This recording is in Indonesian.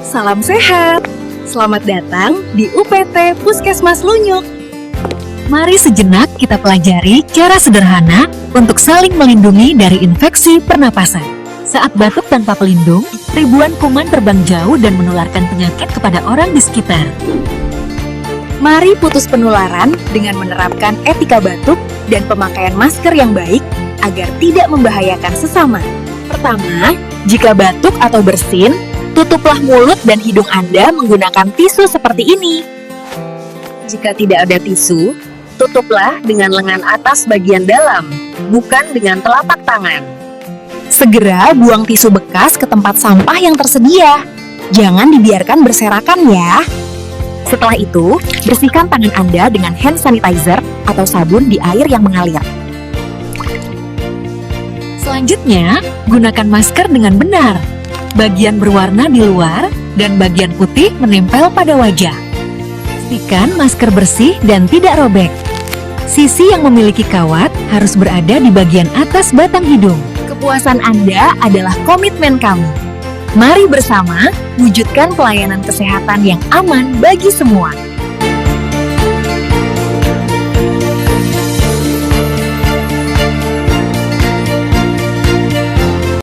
Salam sehat. Selamat datang di UPT Puskesmas Lunyuk. Mari sejenak kita pelajari cara sederhana untuk saling melindungi dari infeksi pernapasan. Saat batuk tanpa pelindung, ribuan kuman terbang jauh dan menularkan penyakit kepada orang di sekitar. Mari putus penularan dengan menerapkan etika batuk dan pemakaian masker yang baik agar tidak membahayakan sesama. Pertama, jika batuk atau bersin, tutuplah mulut dan hidung Anda menggunakan tisu seperti ini. Jika tidak ada tisu, tutuplah dengan lengan atas bagian dalam, bukan dengan telapak tangan. Segera buang tisu bekas ke tempat sampah yang tersedia. Jangan dibiarkan berserakan ya. Setelah itu, bersihkan tangan Anda dengan hand sanitizer atau sabun di air yang mengalir. Selanjutnya, gunakan masker dengan benar. Bagian berwarna di luar dan bagian putih menempel pada wajah. Pastikan masker bersih dan tidak robek. Sisi yang memiliki kawat harus berada di bagian atas batang hidung. Kepuasan Anda adalah komitmen kami. Mari bersama wujudkan pelayanan kesehatan yang aman bagi semua.